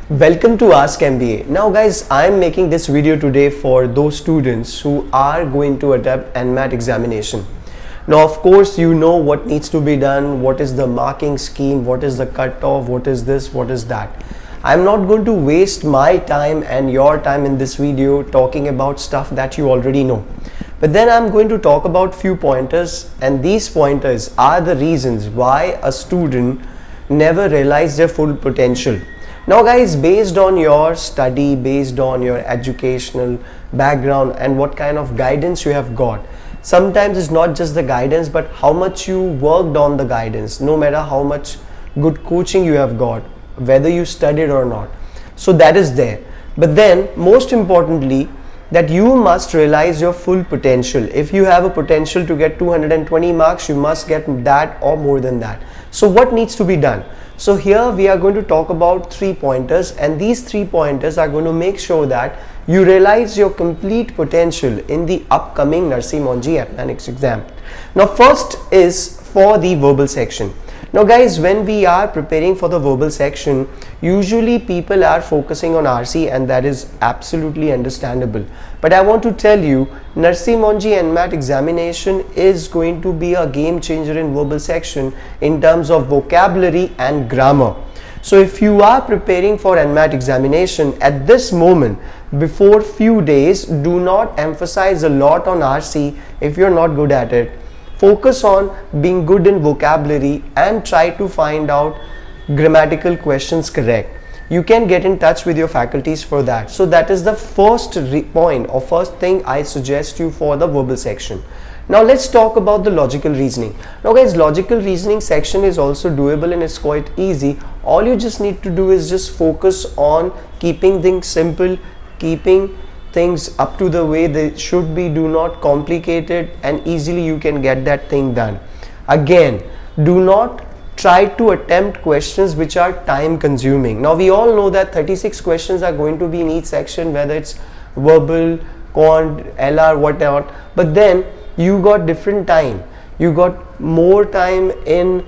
Welcome to Ask MBA. Now guys, I am making this video today for those students who are going to attempt NMAT examination. Now of course you know what needs to be done, what is the marking scheme, what is the cutoff, what is this, what is that. I'm not going to waste my time and your time in this video talking about stuff that you already know. But then I'm going to talk about few pointers, and these pointers are the reasons why a student never realizes their full potential. Now guys, based on your study, based on your educational background and what kind of guidance you have got, sometimes it's not just the guidance but how much you worked on the guidance, no matter how much good coaching you have got, whether you studied or not. So that is there. But then most importantly, that you must realize your full potential. If you have a potential to get 220 marks, you must get that or more than that. So what needs to be done? So here we are going to talk about 3 pointers, and these 3 pointers are going to make sure that you realize your complete potential in the upcoming Narsee Monjee Appliance exam. Now first is for the verbal section. Now guys, when we are preparing for the verbal section, usually people are focusing on RC, and that is absolutely understandable. But I want to tell you, Narsee Monjee NMAT examination is going to be a game changer in verbal section in terms of vocabulary and grammar. So if you are preparing for NMAT examination at this moment, before few days, do not emphasize a lot on RC if you're not good at it. Focus on being good in vocabulary and try to find out grammatical questions correct. You can get in touch with your faculties for that. So that is the first point or first thing I suggest you for the verbal section. Now let's talk about the logical reasoning. Now guys, logical reasoning section is also doable and it's quite easy. All you just need to do is just focus on keeping things simple, keeping things up to the way they should be. Do not complicate it, and easily you can get that thing done. Again, do not try to attempt questions which are time consuming. Now we all know that 36 questions are going to be in each section, whether it's verbal, quant, LR, whatever, but then you got different time. You got more time in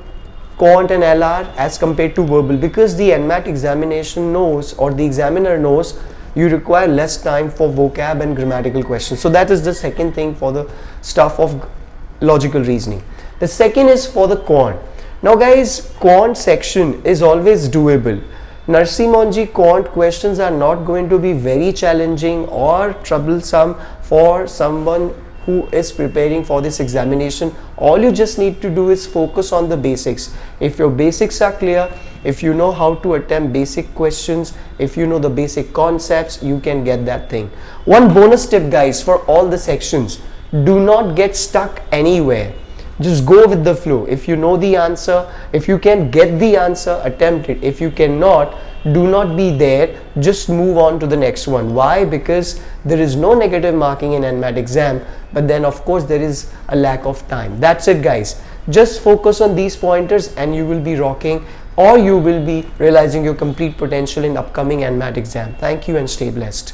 quant and LR as compared to verbal, because the NMAT examination knows, or the examiner knows, you require less time for vocab and grammatical questions. So that is the second thing for the stuff of logical reasoning. The second is for the quant. Now guys, quant section is always doable. Narsee Monjee quant questions are not going to be very challenging or troublesome for someone who is preparing for this examination. All you just need to do is focus on the basics. If your basics are clear, if you know how to attempt basic questions, if you know the basic concepts, you can get that thing. One bonus tip guys, for all the sections, do not get stuck anywhere. Just go with the flow. If you know the answer, if you can get the answer, attempt it. If you cannot, do not be there, just move on to the next one. Why? Because there is no negative marking in NMAT exam, but then of course there is a lack of time. That's it guys. Just focus on these pointers and you will be rocking, or you will be realizing your complete potential in upcoming NMAT exam. Thank you and stay blessed.